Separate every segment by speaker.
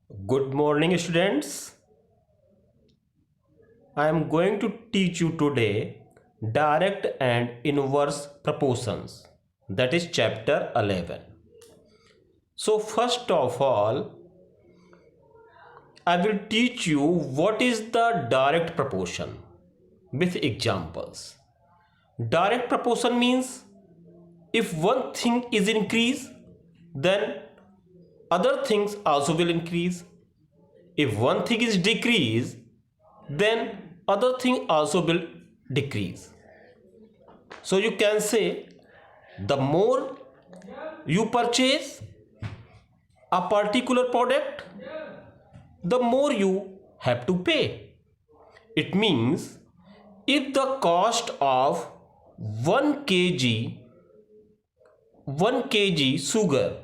Speaker 1: Good morning, students. I am going to teach you today direct and inverse proportions. That is chapter 11. So, first of all, I will teach you what is the direct proportion with examples. Direct proportion means if one thing is increased, then other things also will increase. If one thing is decreased, then other thing also will decrease. So you can say the more you purchase a particular product, the more you have to pay. It means if the cost of 1 kg sugar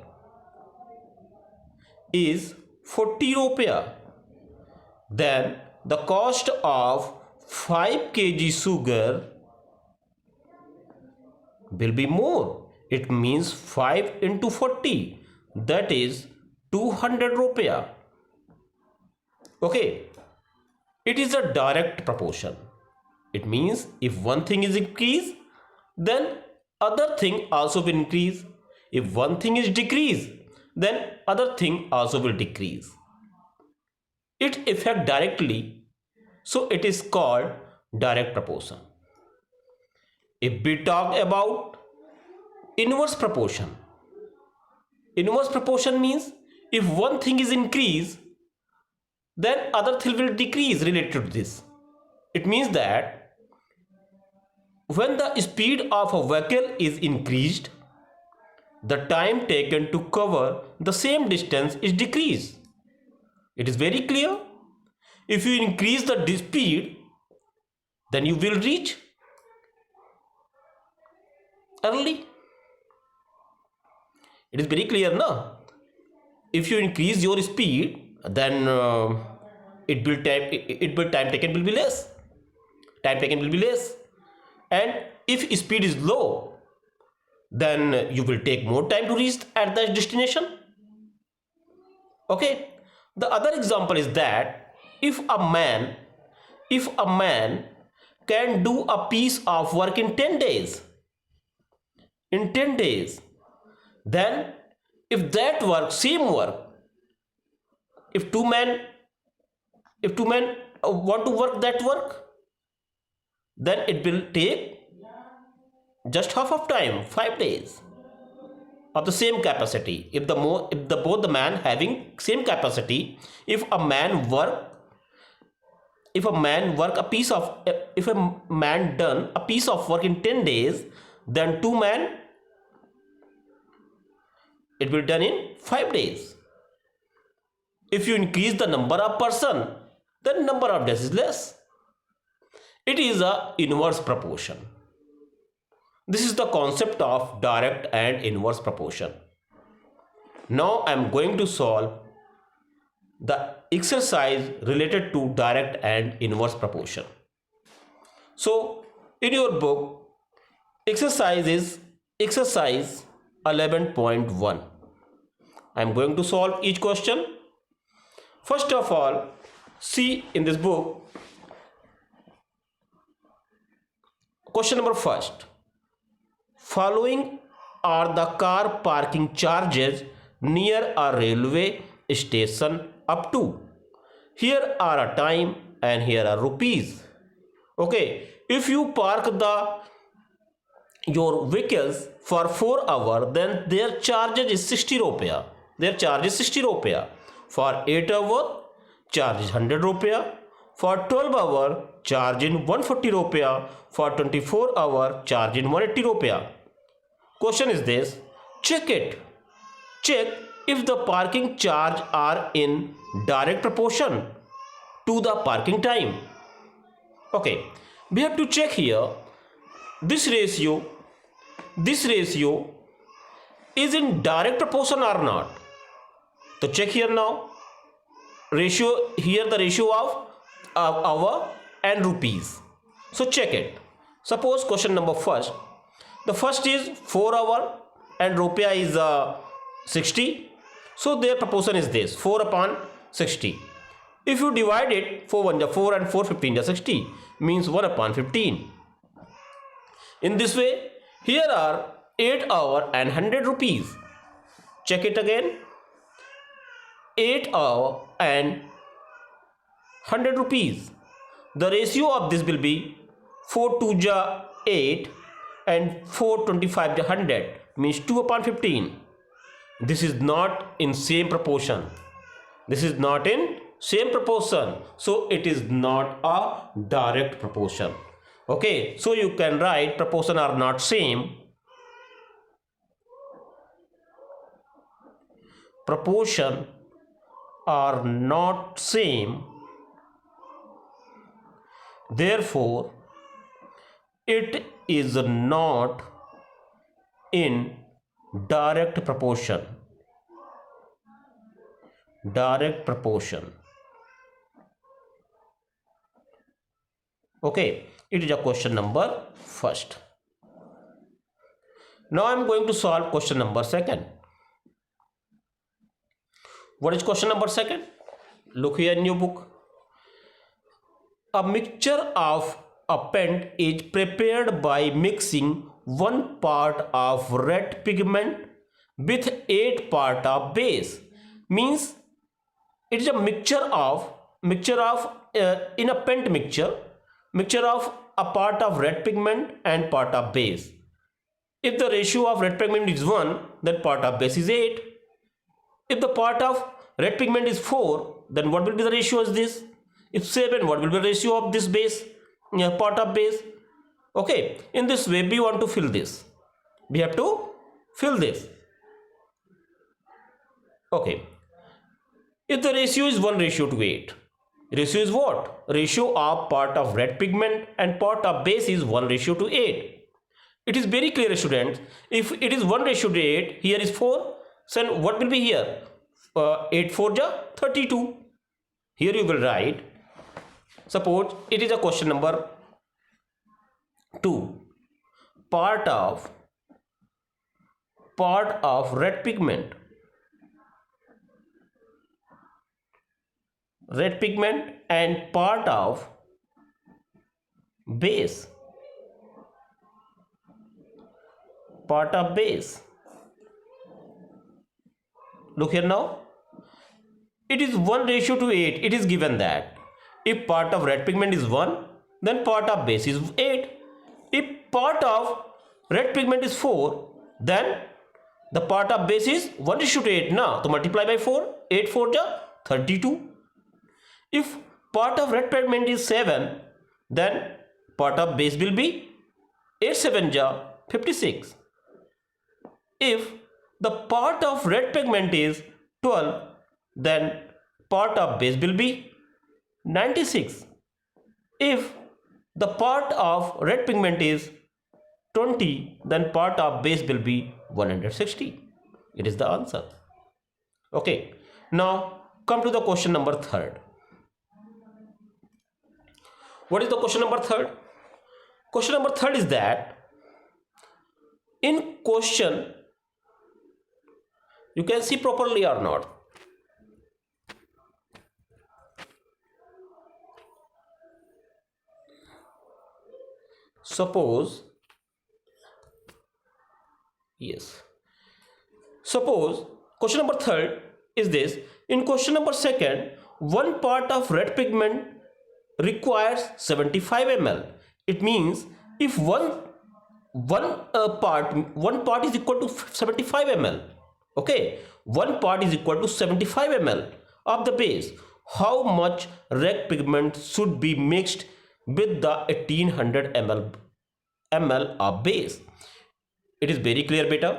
Speaker 1: is 40 rupiah, then the cost of 5 kg sugar will be more. It means 5 into 40, that is 200 rupiah. Okay, it is a direct proportion. It means if one thing is increased, then other thing also will increase. If one thing is decreased, then other thing also will decrease. It affects directly, so it is called direct proportion. If we talk about inverse proportion means if one thing is increased, then other thing will decrease related to this. It means that when the speed of a vehicle is increased, the time taken to cover the same distance is decreased. It is very clear. If you increase the speed, then you will reach early. It is very clear now. If you increase your speed, then time taken will be less. And if speed is low, then you will take more time to reach at the destination. Okay. The other example is that if a man can do a piece of work in 10 days, then if that work, same work, if two men want to work that work, then it will take just half of time, 5 days of the same capacity. If both the man having same capacity, if a man done a piece of work in 10 days, then two men it will done in 5 days. If you increase the number of person, then number of days is less. It is a inverse proportion. This is the concept of direct and inverse proportion. Now I am going to solve the exercise related to direct and inverse proportion. So in your book, exercise is exercise 11.1. I am going to solve each question. First of all, see in this book, question number first. Following are the car parking charges near a railway station up to. Here are a time and here are rupees. Okay, if you park your vehicles for 4 hours, then their charges is 60 rupiah. For 8 hours, charge is 100 rupiah. For 12 hours, charge in 140 rupiah. For 24 hours, charge in 180 rupiah. Question is this: check if the parking charge are in direct proportion to the parking time. Okay, we have to check here. This ratio is in direct proportion or not. So check here now. The ratio of hour and rupees. So check it. Suppose question number first. The first is 4 hour and rupiah is 60. So their proportion is this: 4 upon 60. If you divide it, 4 1 ja 4 and 4 15 ja 60, means 1 upon 15. In this way, here are 8 hour and 100 rupees. Check it again. 8 hour and 100 rupees. The ratio of this will be 4 2 ja 8 and 4 25 ja 100, means 2 upon 15. This is not in same proportion. This is not in same proportion. So it is not a direct proportion. Okay, so you can write proportion are not same. Proportion are not same. Therefore, it is not in direct proportion. Direct proportion. Okay, it is a question number first. Now I am going to solve question number second. What is question number second? Look here in your book. A mixture of append is prepared by mixing 1 part of red pigment with 8 part of base. Means it is a mixture of in a pent mixture of a part of red pigment and part of base. If the ratio of red pigment is 1, then part of base is 8. If the part of red pigment is 4, then what will be the ratio is this? If 7, what will be the ratio of this base? Part of base. Okay, in this way we want to fill this. We have to fill this. Okay. If the ratio is 1:8, ratio is what? Ratio of part of red pigment and part of base is 1:8. It is very clear, students. If it is 1:8, here is 4. So what will be here? 8 4 ja 32. Here you will write. Suppose it is a question number 2. Part of red pigment and part of base. Look here now. It is 1:8. It is given that if part of red pigment is 1, then part of base is 8. If part of red pigment is 4, then the part of base is 1:8 now. So multiply by 4. 8 4 ja 32. If part of red pigment is 7, then part of base will be 8 7 ja 56. If the part of red pigment is 12, then part of base will be 96. If the part of red pigment is 20, then part of base will be 160. It is the answer. Okay, now come to the question number 3. What is the question number 3? Question number 3 is that in question, you can see properly or not. Suppose, yes, suppose question number 3 is this. In question number 2, 1 part of red pigment requires 75 ml. It means if one part is equal to 75 ml. Okay, 1 part is equal to 75 ml of the base. How much red pigment should be mixed with the 1800 ml of base? It is very clear, beta.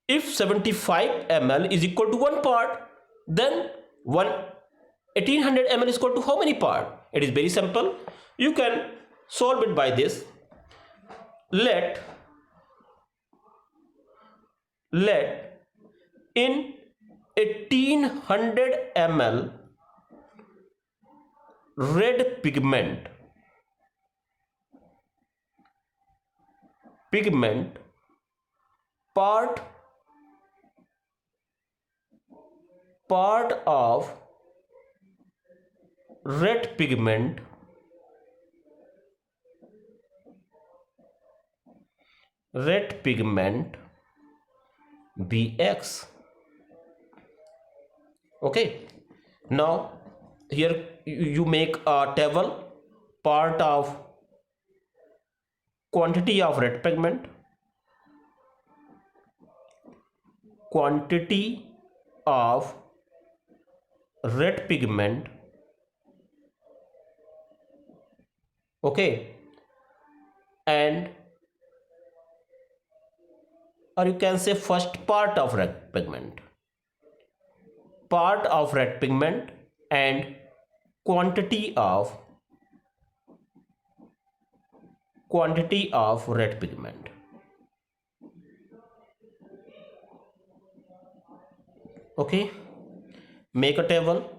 Speaker 1: If 75 ml is equal to 1 part, then 1800 ml is equal to how many part? It is very simple. You can solve it by this. Let in 1800 ml red pigment part of red pigment Bx. Okay, now here you make a table. Part of quantity of red pigment, quantity of red pigment, okay, and or you can say first part of red pigment, and quantity of red pigment. Okay, make a table.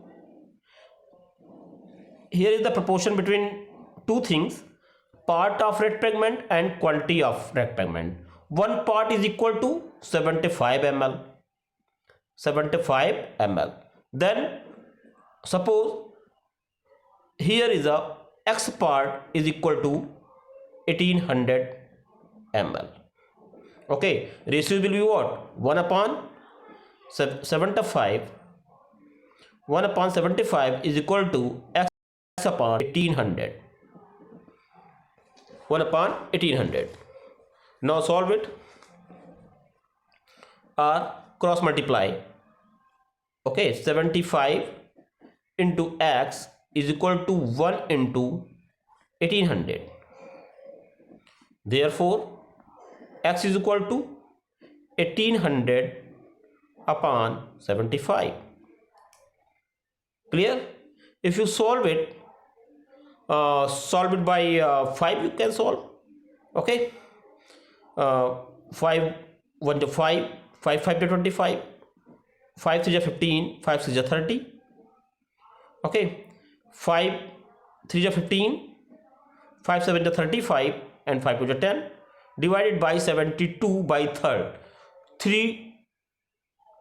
Speaker 1: Here is the proportion between two things, part of red pigment and quantity of red pigment. One part is equal to 75 ml. Then suppose here is a x part is equal to 1800 ml. Okay, ratio will be what? 1 upon 75. 1 upon 75 is equal to x upon 1800. 1 upon 1800. Now solve it or cross multiply. Okay, 75 into x is equal to 1 into 1800. Therefore, x is equal to 1800 upon 75. Clear? If you solve it by 5, you can solve. Okay, 5 1 to 5, 5 5 to 25, 5 3 15, 5 6 30. Okay, 5 3 15, 5 7 35, and 5 2 10, divided by 72 by third. 3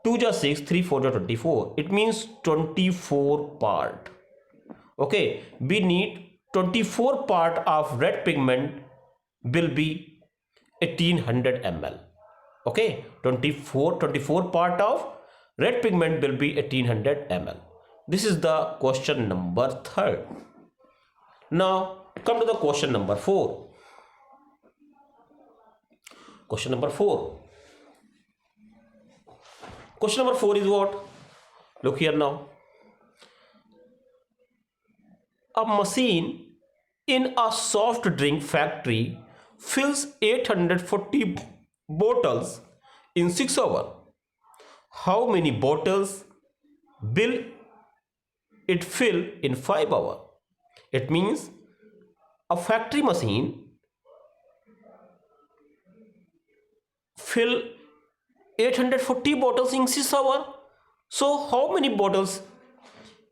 Speaker 1: 2 6, 3 4 24. It means 24 part. Okay, we need 24 part of red pigment will be 1800 ml. Okay, 24 part of red pigment will be 1800 ml. This is the question number 3. Now come to the question number 4. Question number 4 is what? Look here now. A machine in a soft drink factory fills 840 bottles in 6 hours. How many bottles will it fill in 5 hours? It means a factory machine fill 840 bottles in 6 hours. So how many bottles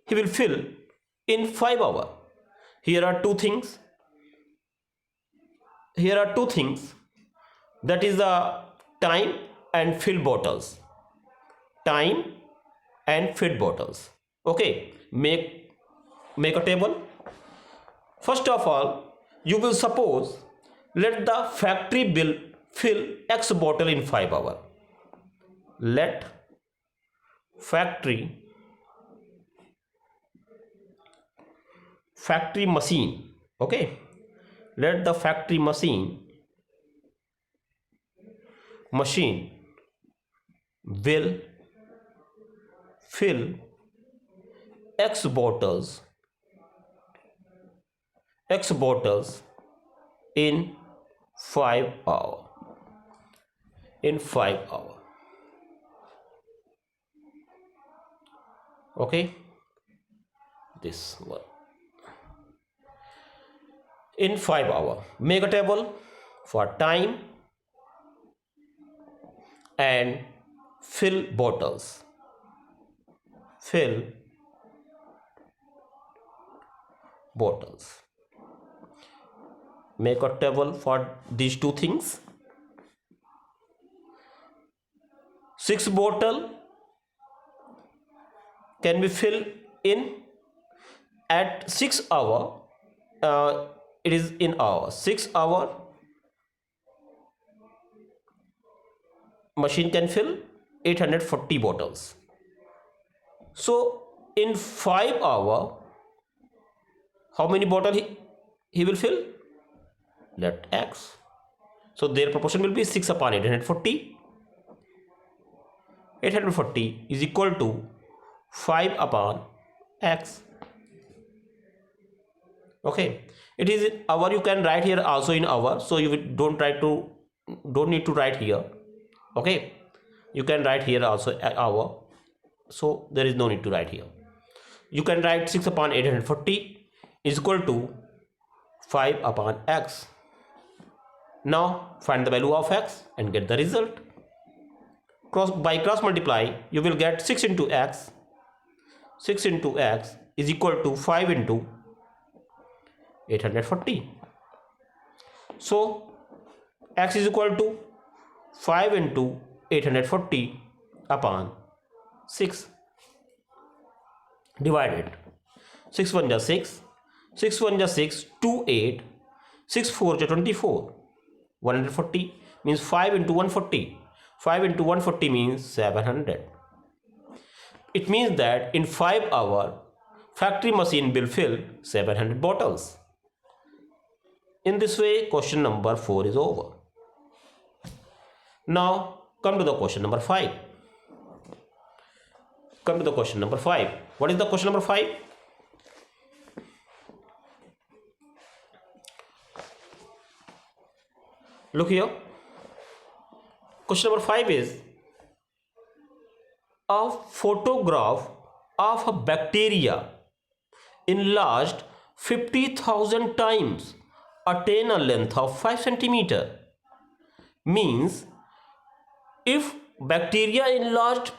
Speaker 1: he will fill in 5 hours? Here are two things. That is the time and filled bottles. Okay, make a table. First of all, you will suppose let the factory bill fill X bottle in 5 hours. Let factory machine, okay, let the factory machine will fill X bottles in 5 hours. Okay, this one in 5 hours. Make a table for time and fill bottles. Make a table for these two things. 6 bottle can be filled in at 6 hour, it is in hour. 6 hour machine can fill 840 bottles. So in 5 hour, how many bottle he will fill? Let x. So their proportion will be 6 upon 840. 840 is equal to 5 upon x. Okay, it is in hour. You can write here also in hour, so you don't need to write here. Okay, you can write here also hour, so there is no need to write here. You can write 6 upon 840 is equal to 5 upon x. Now find the value of x and get the result. By cross multiply, you will get 6 into x. 6 into x is equal to 5 into 840. So x is equal to 5 into 840 upon 6 divided. 6 1 is 6, 6 1 is 6, 2 8, 6 4 is 24. 140 means 5 into 140. 5 into 140 means 700. It means that in 5 hours, factory machine will fill 700 bottles. In this way, question number 4 is over. Now come to the question number 5. Come to the question number 5. What is the question number 5? Look here. Question number 5 is a photograph of a bacteria enlarged 50,000 times attain a length of 5 centimeter. Means if bacteria enlarged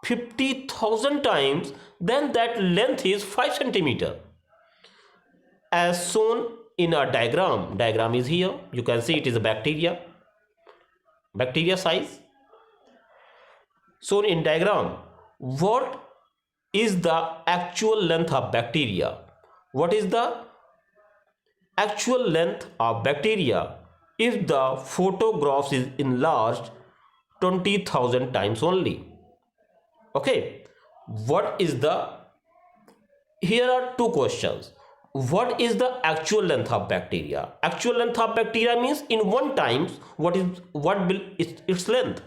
Speaker 1: 50,000 times, then that length is 5 centimeter. As shown in a diagram. Diagram is here. You can see it is a bacteria size. Shown in diagram, what is the actual length of bacteria? What is the actual length of bacteria if the photograph is enlarged 20,000 times only? Okay, what is the, here are two questions. What is the actual length of bacteria? Actual length of bacteria means in one times what will its length.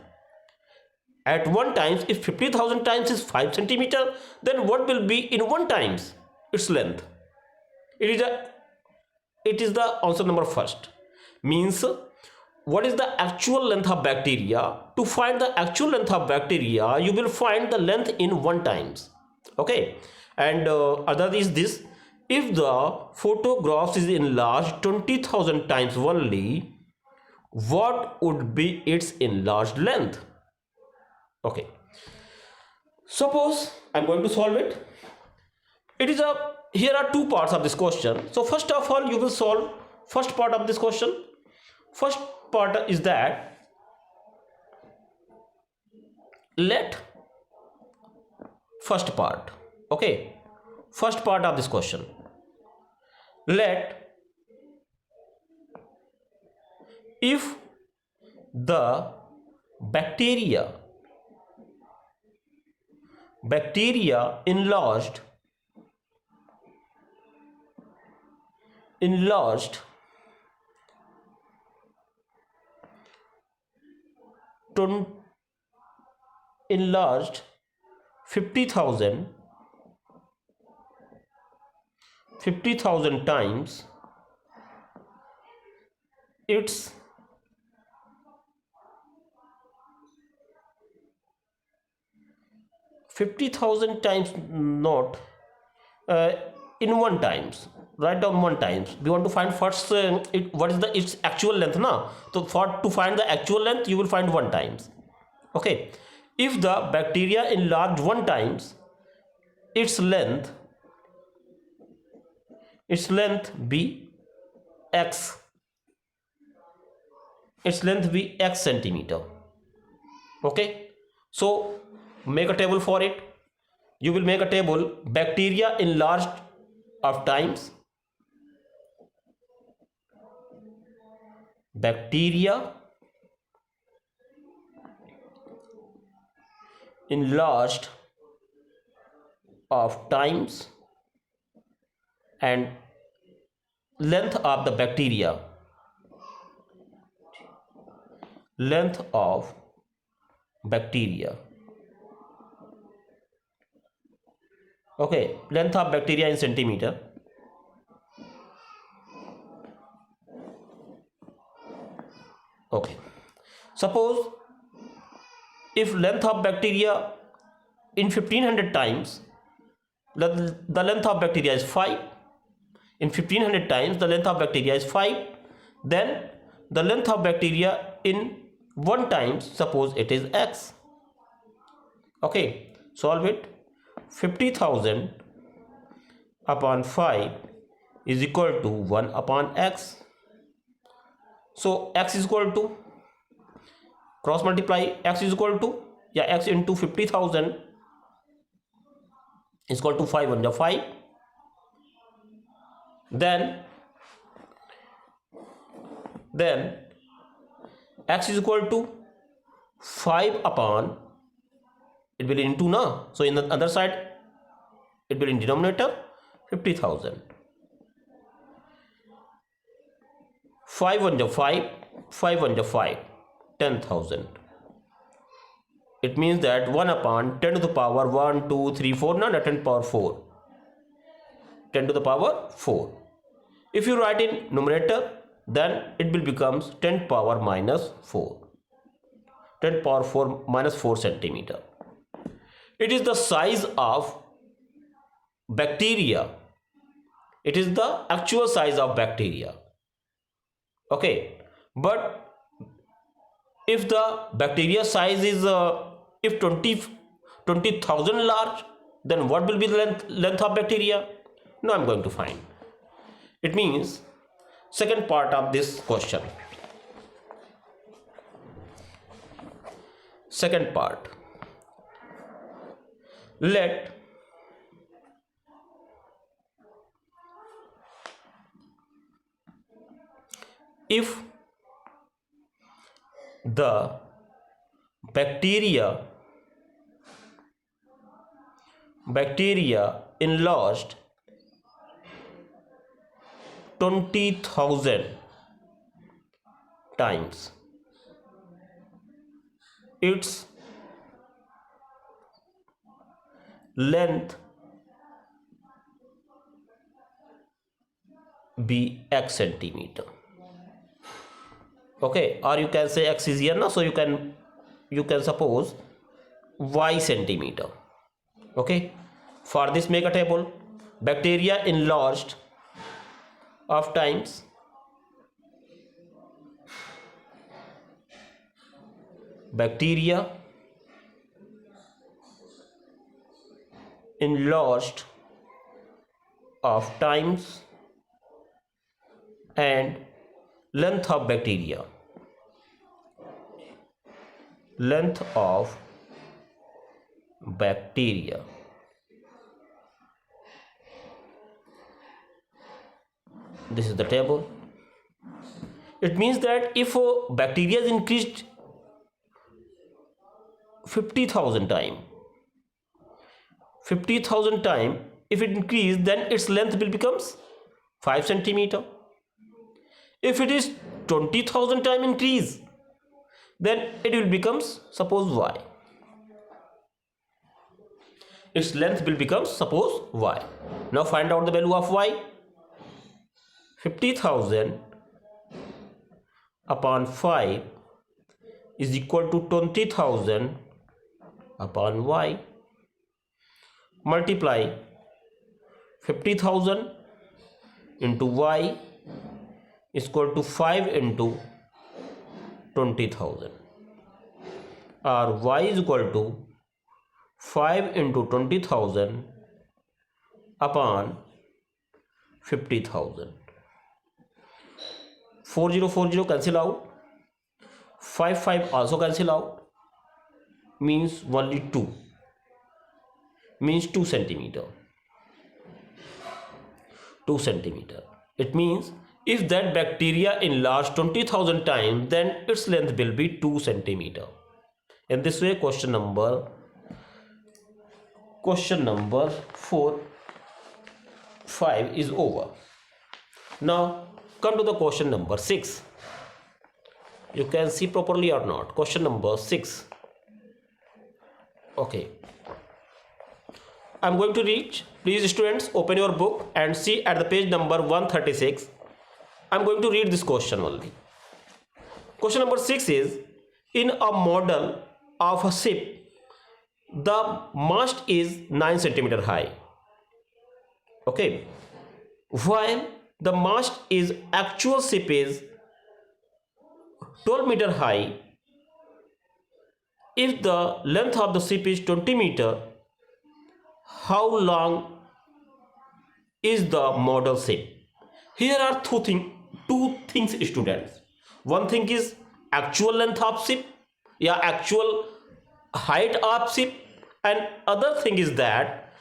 Speaker 1: At one times, if 50,000 times is 5 centimeter, then what will be in one times its length? It is the answer number first. Means what is the actual length of bacteria? To find the actual length of bacteria, you will find the length in one times. Okay, and other is this: if the photograph is enlarged 20,000 times only, what would be its enlarged length? Okay, suppose I'm going to solve it. Here are two parts of this question. So first of all, you will solve first part of this question. First part is that let first part. Okay, first part of this question. Let if the bacteria enlarged 50,000 times, its times not in one times. Write down one times. We want to find first what is its actual length now. So to find the actual length, you will find one times. Okay, if the bacteria enlarged one times, its length be x. Its length be x centimeter. Okay, so make a table for it. You will make a table: bacteria enlarged of times bacteria enlarged of times and length of the bacteria, length of bacteria. Okay, length of bacteria in centimeter. Okay, suppose if length of bacteria in 1500 times, the length of bacteria is 5. In 1500 times the length of bacteria is 5. Then the length of bacteria in 1 times, suppose it is x. Okay, solve it. 50,000 upon 5 is equal to 1 upon x. So x is equal to, cross multiply, x is equal to, x into 50,000 is equal to 5 1 5. Then x is equal to 5 upon, it will into now, so in the other side it will in denominator 50,000. 5 1 5, 5 1 5, 10,000. It means that 1 upon 10 to the power 1 2 3 4, not 10 to the power 4, 10 to the power 4. If you write in numerator, then it will becomes 10 to the power minus 4, 10 to the power 4 minus 4 centimeter. It is the size of bacteria. It is the actual size of bacteria. Okay, but if the bacteria size is if 20,000 large, then what will be the length of bacteria? Now I'm going to find. It means second part of this question. Second part. Let if the bacteria enlarged 20,000 times, its length be x centimeter. Okay, or you can say x is here now, so you can suppose y centimeter. Okay, for this make a table. Bacteria enlarged of times bacteria enlarged of times and length of bacteria, length of bacteria. This is the table. It means that if bacteria is increased 50,000 times, if it increase, then its length will becomes 5 centimeter. If it is 20,000 times increase, then it will becomes, suppose y. Its length will become, suppose y. Now find out the value of y. 50,000 upon 5 is equal to 20,000 upon y. Multiply 50,000 into y is equal to 5 into 20,000, or y is equal to 5 into 20,000 upon 50,000. 4040 cancel out, 5 also cancel out, means only 2, means 2 centimeter. 2 centimeter. It means if that bacteria enlarged 20,000 times, then its length will be 2 centimeter. In this way, question number 4, 5 is over. Now come to the question number 6. You can see properly or not? Question number 6. Okay, I'm going to read. Please students, open your book and see at the page number 136. I'm going to read this question only. Question number 6 is, in a model of a ship, the mast is 9 centimeter high. Okay, while the mast is actual ship is 12 meter high. If the length of the ship is 20 meter, how long is the model ship? Here are two things students. One thing is actual length of ship, actual height of ship, and other thing is that